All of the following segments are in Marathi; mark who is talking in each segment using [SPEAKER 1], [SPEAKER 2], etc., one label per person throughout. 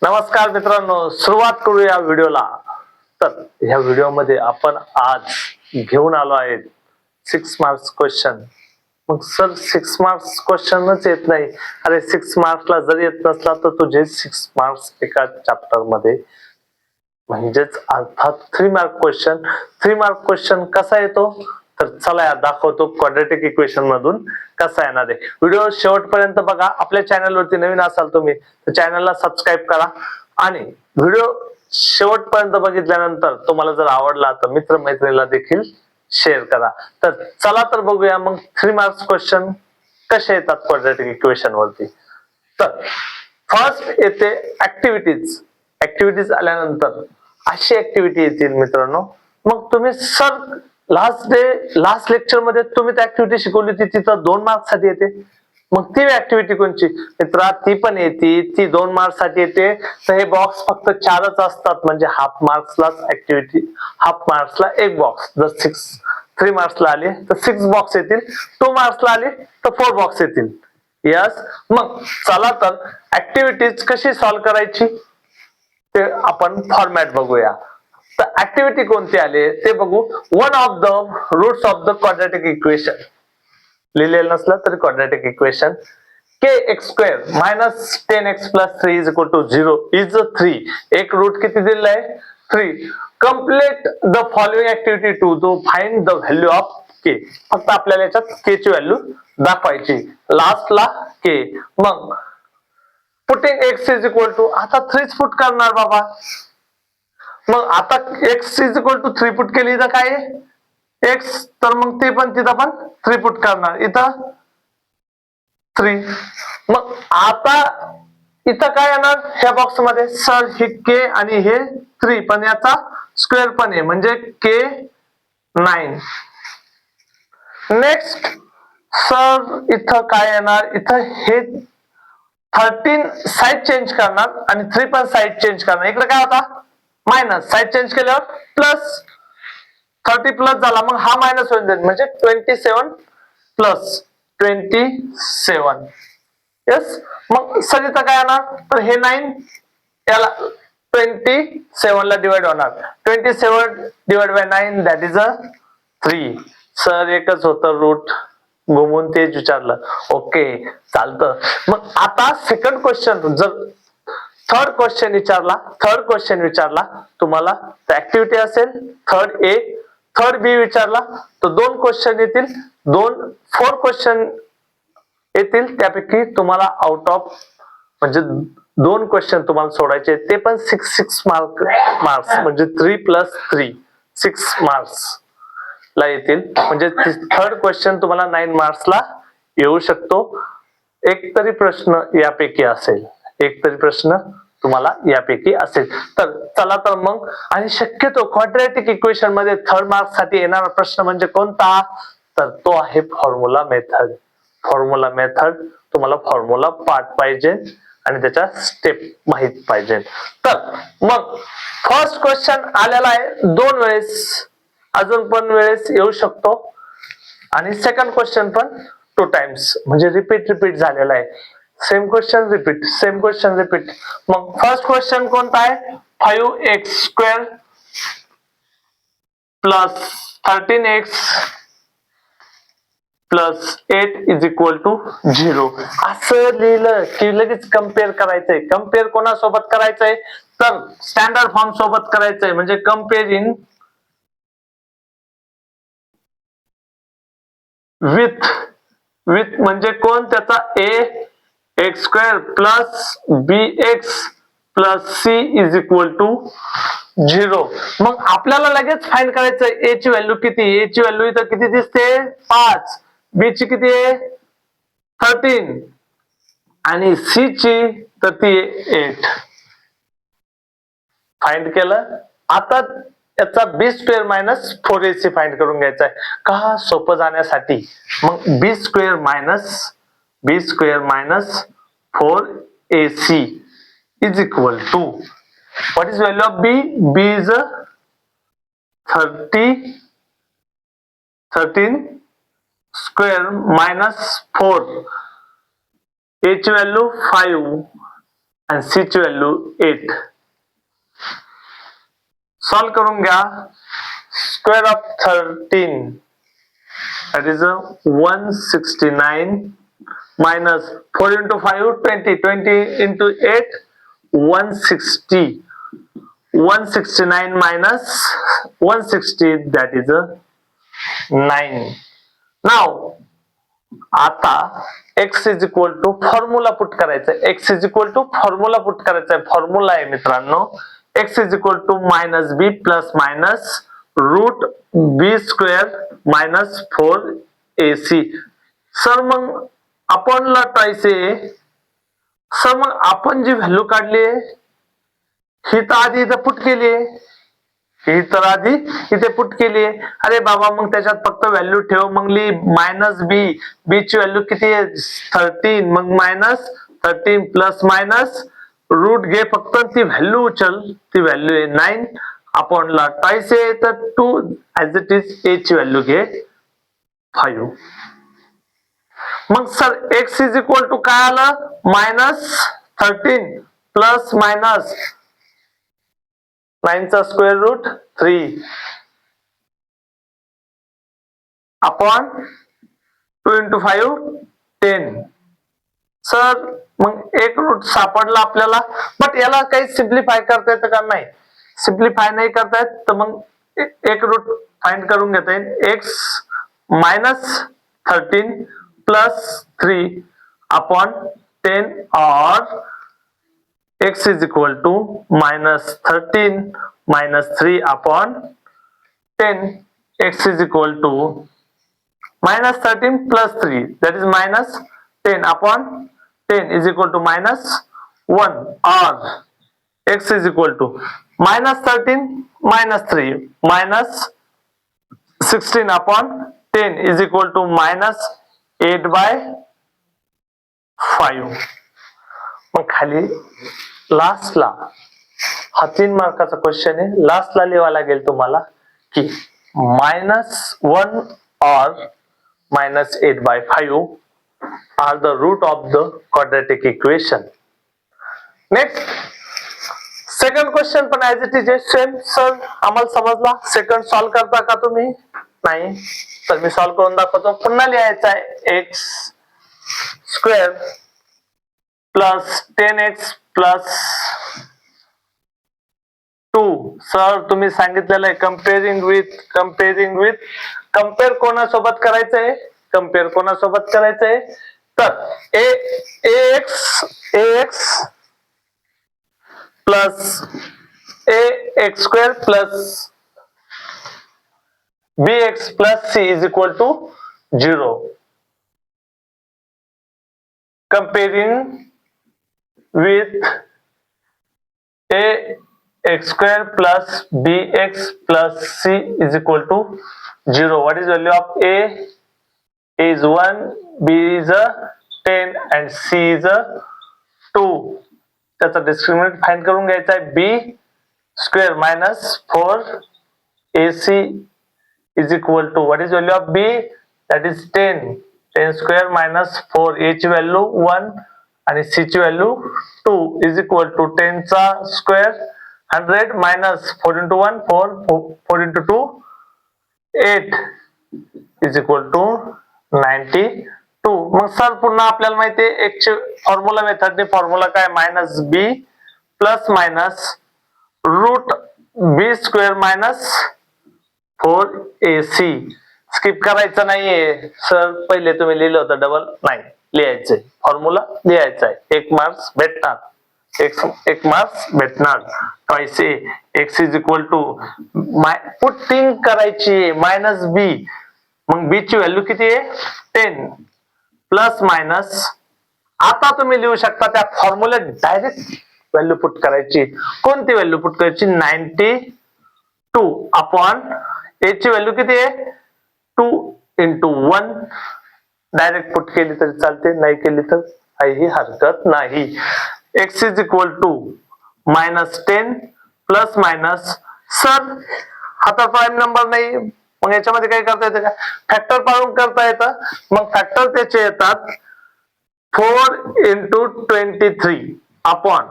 [SPEAKER 1] नमस्कार मित्रांनो, सुरुवात करूया व्हिडिओला. तर ह्या व्हिडिओमध्ये आपण आज घेऊन आलो आहे 6 मार्क्स क्वेश्चन. मग सर 6 मार्क्स क्वेश्चनच येत नाही. अरे 6 मार्क्सला जर येत नसला तर तुझे 6 मार्क्स एका चॅप्टर मध्ये म्हणजेच अर्थात 3 मार्क क्वेश्चन. 3 मार्क क्वेश्चन कसा येतो तर चला दाखवतो क्वाड्रॅटिक इक्वेशन मधून कसा येणार आहे. व्हिडिओ शेवटपर्यंत बघा. आपल्या चॅनलवरती नवीन असाल तुम्ही तर चॅनलला सबस्क्राईब करा आणि व्हिडिओ शेवटपर्यंत बघितल्यानंतर तुम्हाला जर आवडला तर मित्रमैत्रिणीला देखील शेअर करा. तर चला तर बघूया मग 3 मार्क्स क्वेश्चन कसे येतात क्वाड्रॅटिक इक्वेशन वरती. तर फर्स्ट येते ऍक्टिव्हिटीज. ऍक्टिव्हिटीज आल्यानंतर अशी ऍक्टिव्हिटी येतील मित्रांनो. मग तुम्ही सर लास्ट लेक्चर मध्ये तुम्ही त्या ऍक्टिव्हिटी शिकवली होती तिथं 2 मार्क्स साठी येते. मग ती ऍक्टिव्हिटी कोणची मित्रा? ती पण येते, ती 2 मार्क्स साठी येते. तर हे बॉक्स फक्त 4च असतात म्हणजे हाफ मार्क्सलाच ऍक्टिव्हिटी, हाफ मार्क्सला एक बॉक्स. जर 3 मार्क्सला आले तर 6 बॉक्स येतील, 2 मार्क्सला आले तर 4 बॉक्स येतील. यस. मग चला तर ऍक्टिव्हिटीज कशी सॉल्व्ह करायची ते आपण फॉर्मॅट बघूया. तर ऍक्टिव्हिटी कोणती आले ते बघू. One of the roots of the quadratic equation. लिहिलेलं नसलं तरी quadratic equation kx² minus 10x plus 3 is equal to 0 is 3. एक रूट किती दिलेला आहे? 3. Complete the following activity to find the value of k. फक्त आपल्याला याच्यात k ची व्हॅल्यू दाखवायची. लास्टला k. मग putting x is equal to, आता 3 पुट करणार बाबा. मग आता x is equal to 3 put केली तर काय आहे? x. तर मग ते पण तिथं पण 3 पुट करणार. इथं 3. मग आता इथं काय येणार ह्या बॉक्स मध्ये? सर हे k आणि हे 3 पण याचा स्क्वेअर पण आहे म्हणजे k 9. नेक्स्ट सर इथं काय येणार? इथं हे 13 साइड चेंज करणार आणि 3 पण साइड चेंज करणार. इकडे काय होता? मायनस. साइड चेंज केल्यावर प्लस. 30 प्लस झाला मग हा मायनस होऊन जाईल म्हणजे 27 प्लस 27. यस. मग सर इथं काय येणार? तर हे 9 याला 27 ला डिवाइड होणार. 27 divide by 9 that is 3. Sir एकच होतं रूट, घुमून तेच विचारलं. ओके चालतं. मग आता सेकंड क्वेश्चन, जर थर्ड क्वेश्चन विचारला तुम्हाला तर ऍक्टिव्हिटी असेल थर्ड ए, थर्ड बी विचारला तर 2 क्वेश्चन येतील, 4 क्वेश्चन येतील. त्यापैकी तुम्हाला आउट ऑफ म्हणजे 2 क्वेश्चन तुम्हाला सोडायचे, ते पण 6 मार्क्स म्हणजे 3 प्लस 3 6 मार्क्स ला येतील. म्हणजे थर्ड क्वेश्चन तुम्हाला 9 मार्क्सला येऊ शकतो. एक तरी प्रश्न यापैकी असेल, एक तरी प्रश्न तुम्हाला यापैकी असेल. तर चला तर मग, आणि शक्यतो क्वाड्रॅटिक इक्वेशन मध्ये थर्ड मार्क्स साठी येणारा प्रश्न म्हणजे कोणता? तर तो आहे फॉर्म्युला मेथड. फॉर्म्युला मेथड, तुम्हाला फॉर्म्युला पाठ पाहिजे आणि त्याच्या स्टेप माहित पाहिजे. तर मग फर्स्ट क्वेश्चन आलेला आहे 2 वेळेस, अजून पण वेळेस येऊ शकतो. आणि सेकंड क्वेश्चन पण 2 टाइम्स म्हणजे रिपीट झालेला आहे. Same question repeat. मग फर्स्ट क्वेश्चन कोणता आहे? 5x² plus 13x plus 8 is equal to 0. असं लिहिलं की लगेच कम्पेअर करायचंय. कम्पेअर कोणासोबत करायचंय? तर स्टँडर्ड फॉर्म सोबत करायचंय. म्हणजे कम्पेअरिंग विथ म्हणजे कोण? त्याचा ax² plus bx plus c is equal to 0. मग आपल्याला लगेच फाइंड करायचंय a ची व्हॅल्यू किती. a ची व्हॅल्यू इथं किती दिसते? 5. b ची किती आहे? 13 आणि c ची तर ती 8. फाइंड केलं. आता याचा b² मायनस 4ac फाइंड करून घ्यायचा आहे. का? सोपं जाण्यासाठी. मग b² minus 4ac is equal to, what is value of b? b is 13 minus 4. a ची व्हॅल्यू 5 आणि सी ची व्हॅल्यू 8. सॉल्व करून घ्या. Square of 13 that is 169 minus 4 into 5 20 20 into 8 160 169 minus 160 that is 9. now आता x is equal to formula put करायचा आहे. x is equal to formula put करायचा आहे. फॉर्म्युला आहे मित्रांनो x is equal to minus b plus minus root b square minus 4ac. Sir मग आपण ला ट्वाइस आहे. सर मग आपण जी व्हॅल्यू काढली ही तर आधी इथं पुट केली आहे. ही तर आधी इथे पुट केली आहे. अरे बाबा मग त्याच्यात फक्त व्हॅल्यू ठेव. मग ली मायनस बी. बी ची व्हॅल्यू किती आहे 13. मग मायनस 13 प्लस मायनस रूट घे फक्त ती व्हॅल्यू उचल. ती व्हॅल्यू आहे 9. आपण ला ट्वाइस आहे तर 2 ऍज इट इज ए ची व्हॅल्यू घे 5. मग sir x is equal to काय आलं मायनस 13 प्लस मायनस 9 चा square root 3 upon 2 into 5 10. Sir मग एक रूट सापडला आपल्याला. बट याला काही सिम्प्लिफाय करता येतं का नाही. सिम्प्लिफाय नाही करता येत तर मग एक रूट फाइंड करून घेता येईल. x minus 13 plus 3 upon 10 or x is equal to minus 13 minus 3 upon 10. X is equal to minus 13 plus 3 that is minus 10 upon 10 is equal to minus 1 or x is equal to minus 13 minus 3 minus 16 upon 10 is equal to minus 8/5. मग खाली लास्टला हा 3 मार्काचा क्वेश्चन आहे. लास्टला लिहावा लागेल तुम्हाला की -1 or -8/5 are the root of the quadratic equation. Next second question पण as it is same. Sir आम्हाला समजला. सेकंड सॉल्व करता का तुम्ही. नाही तर मी सॉल्व करून दाखवतो. पुन्हा लिहायचं आहे x square plus 10x plus 2. Sir तुम्ही सांगितलेलं आहे कम्पेअरिंग विथ कम्पेअर कोणासोबत करायचंय. कम्पेअर कोणासोबत करायचंय तर ax plus ax square plus bx plus c is equal to 0. Comparing with ax square plus bx plus c is equal to 0. What is value of a? A is 1, b is a 10 and c is a 2. त्याचा डिस्क्रिमिनंट फाइंड करून घ्यायचा आहे. b square minus 4ac is equal to what is value of b? That is 10. 10 square minus 4. a ची व्हॅल्यू 1 आणि c ची व्हॅल्यू 2 is equal to 10 चा square 100 minus 4 into 1 4 into 2 8 is equal to 92. मग सर पुन्हा आपल्याला माहिती आहे एक ची फॉर्म्युला मेथडने फॉर्म्युला काय मायनस बी प्लस मायनस रूट बी स्क्वेअर मायनस 4ac. स्किप करायचं नाहीये. सर पहिले तुम्ही लिहिलं होतं डबल नाही लिहायचंय. फॉर्म्युला लिहायचा आहे. 1 मार्क्स भेटणार. एक मार्क्स भेटणार. Twice a x is equal to putting करायची मायनस बी. मग बी ची व्हॅल्यू किती आहे 10 प्लस मायनस. आता तुम्ही लिहू शकता त्या फॉर्म्युला डायरेक्ट व्हॅल्यू पुट करायची. कोणती व्हॅल्यू पुट करायची 92 अपॉन a ची व्हॅल्यू किती आहे 2 into 1. डायरेक्ट पुट केली तरी चालते नाही केली तर काही हरकत नाही. x is equal to minus 10 प्लस मायनस. सर आता प्राईम नंबर नाही मग याच्यामध्ये काय करता येतं का फॅक्टर पाडून करता येतं. मग फॅक्टर त्याचे येतात 4 into 23 अपॉन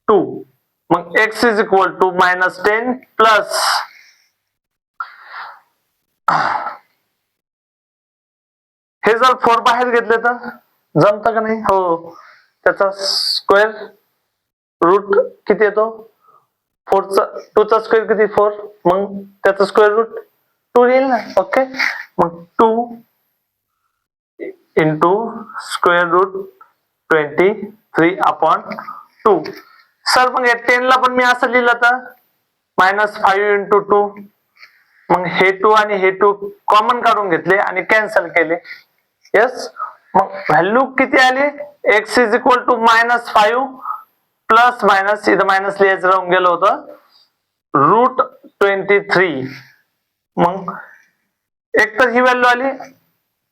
[SPEAKER 1] 2. मग x is equal to -10 plus हे जर 4 बाहेर घेतले तर जमतं का नाही? हो. त्याचा स्क्वेअर रूट किती येतो? 2 चा स्क्वेअर किती? 4. मग त्याचा स्क्वेअर रूट 2 येईल ना. ओके. मग 2 into square root 23 upon 2. Sir मग या 10 ला पण मी असं लिहिलं तर -5 इंटू 2. मग हे 2 आणि हे 2 कॉमन काढून घेतले आणि कॅन्सल केले. यस. मग व्हॅल्यू किती आली? x is equal to -5 plus minus, इथं मायनस लिहायचं राहून गेलं होतं, रूट 23. मग एक तर ही व्हॅल्यू आली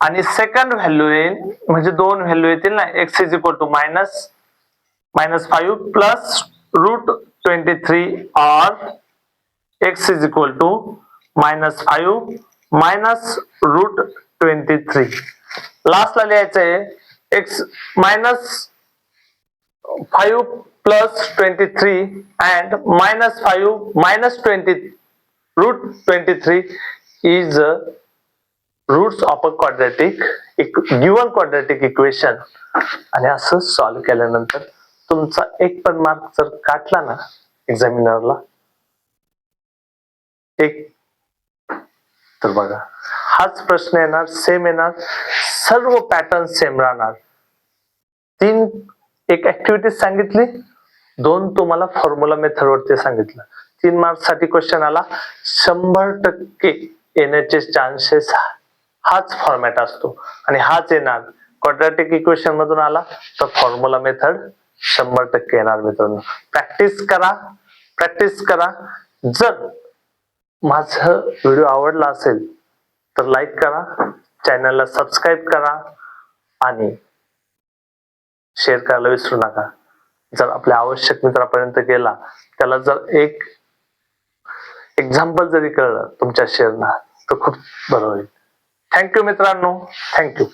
[SPEAKER 1] आणि सेकंड व्हॅल्यू येईल, म्हणजे दोन व्हॅल्यू येतील ना. x is equal to -5 plus root 23 और x is equal to -5 minus root 23. लास्टला लिहायचं आहे x -5 plus 23 and -5 minus 20 root 23 is roots of a quadratic given quadratic equation. आणि असं सॉल्व्ह केल्यानंतर तुमचा एक पण मार्क जर काटला ना एक्झामिनरला एक, तर बघा हाच प्रश्न येणार, सेम येणार, सर्व पॅटर्न सेम राहणार. 3 एक ऍक्टिव्हिटी सांगितली, 2 तुम्हाला फॉर्म्युला मेथड वरती सांगितलं. 3 मार्क्स साठी क्वेश्चन आला, 100% येण्याचे चान्सेस हाच फॉर्मॅट असतो आणि हाच येणार. क्वाड्रॅटिक इक्वेशन मधून आला तर फॉर्म्युला मेथड 100% येणार. मित्रांनो प्रॅक्टिस करा, प्रॅक्टिस करा. जर माझा व्हिडिओ आवडला असेल तर लाईक करा, चॅनलला सबस्क्राईब करा आणि शेअर करायला विसरू नका. जर आपल्या आवश्यक मित्रापर्यंत गेला, त्याला जर एक एक्झाम्पल जरी कळलं तुमच्या शेअरना तर खूप बरं होईल. थँक्यू मित्रांनो, थँक्यू.